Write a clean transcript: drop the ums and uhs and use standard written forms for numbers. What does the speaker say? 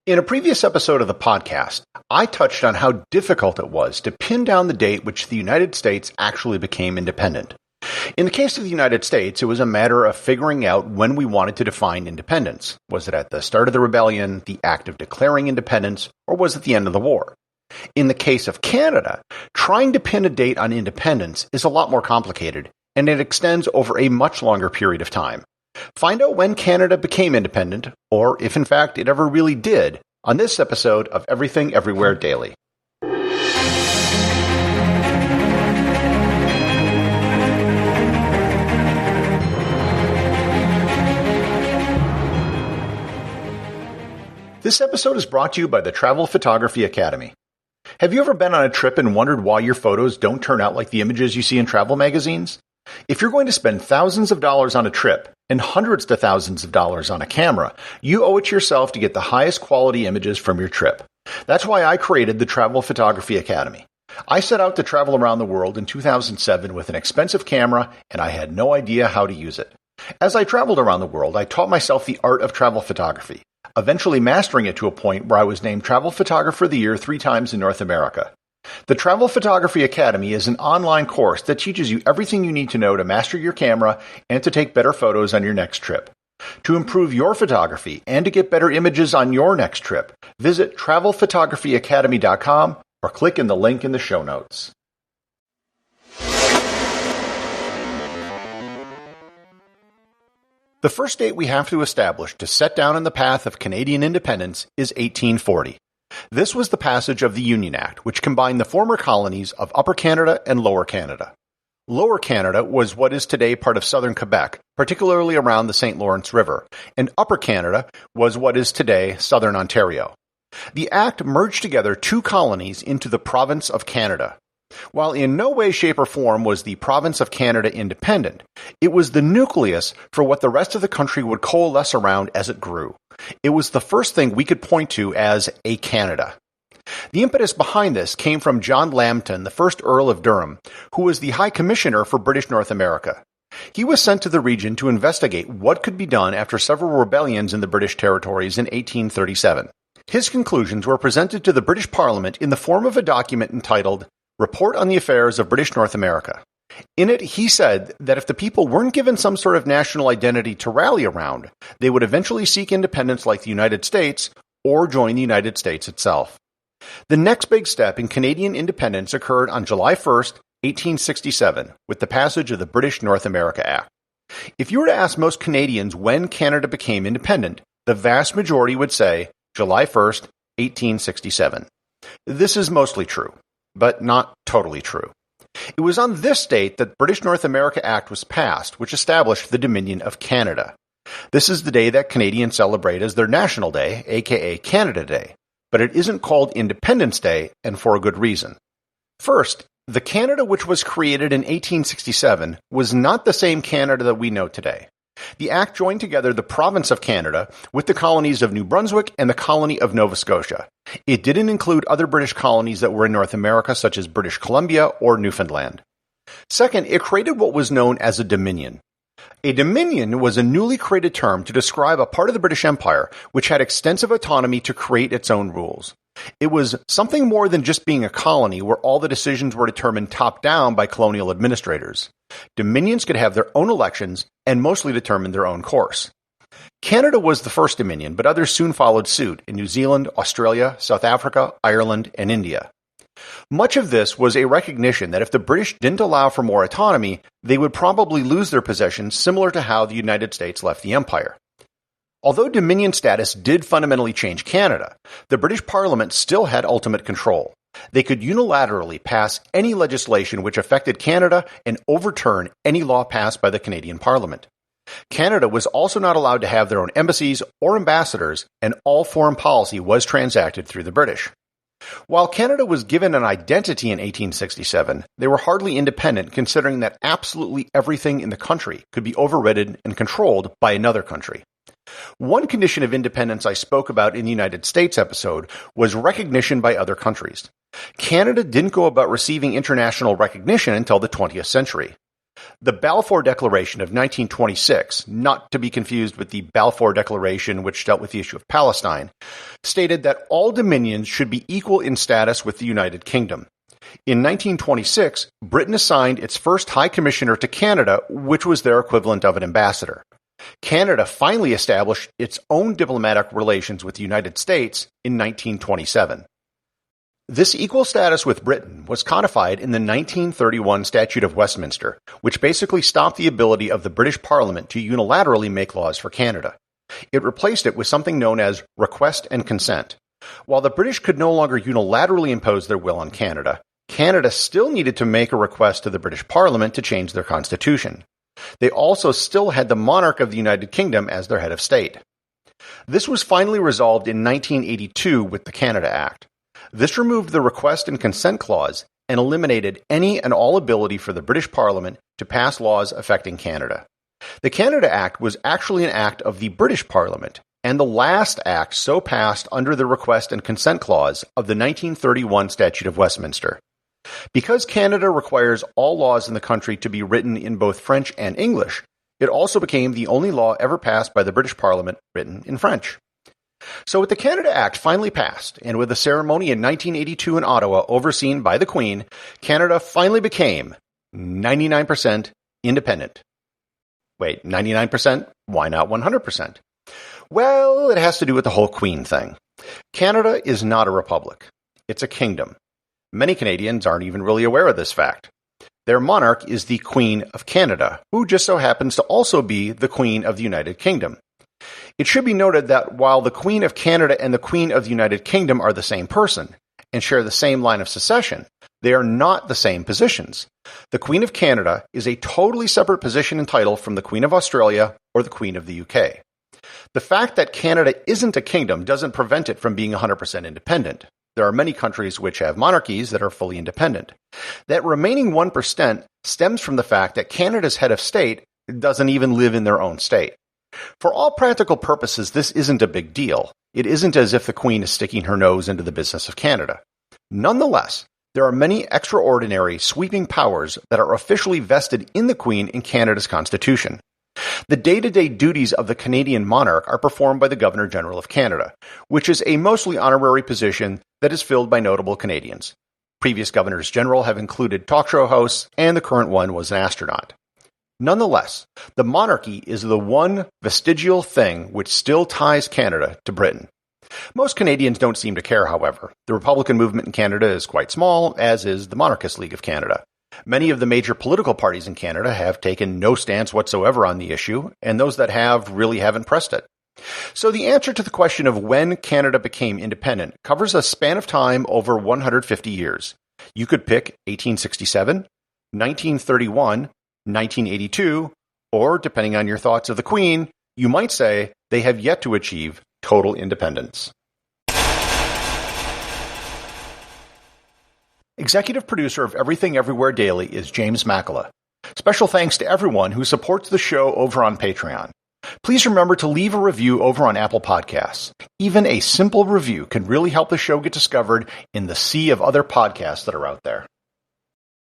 In a previous episode of the podcast, I touched on how difficult it was to pin down the date which the United States actually became independent. In the case of the United States, it was a matter of figuring out when we wanted to define independence. Was it at the start of the rebellion, the act of declaring independence, or was it the end of the war? In the case of Canada, trying to pin a date on independence is a lot more complicated, and it extends over a much longer period of time. Find out when Canada became independent, or if in fact it ever really did, on this episode of Everything Everywhere Daily. This episode is brought to you by the Travel Photography Academy. Have you ever been on a trip and wondered why your photos don't turn out like the images you see in travel magazines? If you're going to spend thousands of dollars on a trip and hundreds to thousands of dollars on a camera, you owe it to yourself to get the highest quality images from your trip. That's why I created the Travel Photography Academy. I set out to travel around the world in 2007 with an expensive camera, and I had no idea how to use it. As I traveled around the world, I taught myself the art of travel photography, eventually mastering it to a point where I was named Travel Photographer of the Year 3 times in North America. The Travel Photography Academy is an online course that teaches you everything you need to know to master your camera and to take better photos on your next trip. To improve your photography and to get better images on your next trip, visit travelphotographyacademy.com or click in the link in the show notes. The first date we have to establish to set down on the path of Canadian independence is 1840. This was the passage of the Union Act, which combined the former colonies of Upper Canada and Lower Canada. Lower Canada was what is today part of southern Quebec, particularly around the St. Lawrence River, and Upper Canada was what is today southern Ontario. The Act merged together two colonies into the Province of Canada. While in no way, shape, or form was the Province of Canada independent, it was the nucleus for what the rest of the country would coalesce around as it grew. It was the first thing we could point to as a Canada. The impetus behind this came from John Lambton, the first Earl of Durham, who was the High Commissioner for British North America. He was sent to the region to investigate what could be done after several rebellions in the British territories in 1837. His conclusions were presented to the British Parliament in the form of a document entitled Report on the Affairs of British North America. In it, he said that if the people weren't given some sort of national identity to rally around, they would eventually seek independence like the United States or join the United States itself. The next big step in Canadian independence occurred on July 1st, 1867, with the passage of the British North America Act. If you were to ask most Canadians when Canada became independent, the vast majority would say July 1st, 1867. This is mostly true, but not totally true. It was on this date that British North America Act was passed, which established the Dominion of Canada. This is the day that Canadians celebrate as their National Day, aka Canada Day, but it isn't called Independence Day, and for a good reason. First, the Canada which was created in 1867 was not the same Canada that we know today. The Act joined together the Province of Canada with the colonies of New Brunswick and the colony of Nova Scotia. It didn't include other British colonies that were in North America, such as British Columbia or Newfoundland. Second, it created what was known as a dominion. A dominion was a newly created term to describe a part of the British Empire which had extensive autonomy to create its own rules. It was something more than just being a colony where all the decisions were determined top-down by colonial administrators. Dominions could have their own elections and mostly determine their own course. Canada was the first dominion, but others soon followed suit in New Zealand, Australia, South Africa, Ireland, and India. Much of this was a recognition that if the British didn't allow for more autonomy, they would probably lose their possessions, similar to how the United States left the empire. Although Dominion status did fundamentally change Canada, the British Parliament still had ultimate control. They could unilaterally pass any legislation which affected Canada and overturn any law passed by the Canadian Parliament. Canada was also not allowed to have their own embassies or ambassadors, and all foreign policy was transacted through the British. While Canada was given an identity in 1867, they were hardly independent, considering that absolutely everything in the country could be overridden and controlled by another country. One condition of independence I spoke about in the United States episode was recognition by other countries. Canada didn't go about receiving international recognition until the 20th century. The Balfour Declaration of 1926, not to be confused with the Balfour Declaration which dealt with the issue of Palestine, stated that all dominions should be equal in status with the United Kingdom. In 1926, Britain assigned its first High Commissioner to Canada, which was their equivalent of an ambassador. Canada finally established its own diplomatic relations with the United States in 1927. This equal status with Britain was codified in the 1931 Statute of Westminster, which basically stopped the ability of the British Parliament to unilaterally make laws for Canada. It replaced it with something known as request and consent. While the British could no longer unilaterally impose their will on Canada, Canada still needed to make a request to the British Parliament to change their constitution. They also still had the monarch of the United Kingdom as their head of state. This was finally resolved in 1982 with the Canada Act. This removed the request and consent clause and eliminated any and all ability for the British Parliament to pass laws affecting Canada. The Canada Act was actually an act of the British Parliament, and the last act so passed under the request and consent clause of the 1931 Statute of Westminster. Because Canada requires all laws in the country to be written in both French and English, it also became the only law ever passed by the British Parliament written in French. So with the Canada Act finally passed, and with a ceremony in 1982 in Ottawa overseen by the Queen, Canada finally became 99% independent. Wait, 99%? Why not 100%? Well, it has to do with the whole Queen thing. Canada is not a republic. It's a kingdom. Many Canadians aren't even really aware of this fact. Their monarch is the Queen of Canada, who just so happens to also be the Queen of the United Kingdom. It should be noted that while the Queen of Canada and the Queen of the United Kingdom are the same person and share the same line of succession, they are not the same positions. The Queen of Canada is a totally separate position and title from the Queen of Australia or the Queen of the UK. The fact that Canada isn't a kingdom doesn't prevent it from being 100% independent. There are many countries which have monarchies that are fully independent. That remaining 1% stems from the fact that Canada's head of state doesn't even live in their own state. For all practical purposes, this isn't a big deal. It isn't as if the Queen is sticking her nose into the business of Canada. Nonetheless, there are many extraordinary, sweeping powers that are officially vested in the Queen in Canada's Constitution. The day-to-day duties of the Canadian monarch are performed by the Governor-General of Canada, which is a mostly honorary position that is filled by notable Canadians. Previous Governors-General have included talk show hosts, and the current one was an astronaut. Nonetheless, the monarchy is the one vestigial thing which still ties Canada to Britain. Most Canadians don't seem to care, however. The Republican movement in Canada is quite small, as is the Monarchist League of Canada. Many of the major political parties in Canada have taken no stance whatsoever on the issue, and those that have really haven't pressed it. So the answer to the question of when Canada became independent covers a span of time over 150 years. You could pick 1867, 1931, 1982, or, depending on your thoughts of the Queen, you might say they have yet to achieve total independence. Executive producer of Everything Everywhere Daily is James Makala. Special thanks to everyone who supports the show over on Patreon. Please remember to leave a review over on Apple Podcasts. Even a simple review can really help the show get discovered in the sea of other podcasts that are out there.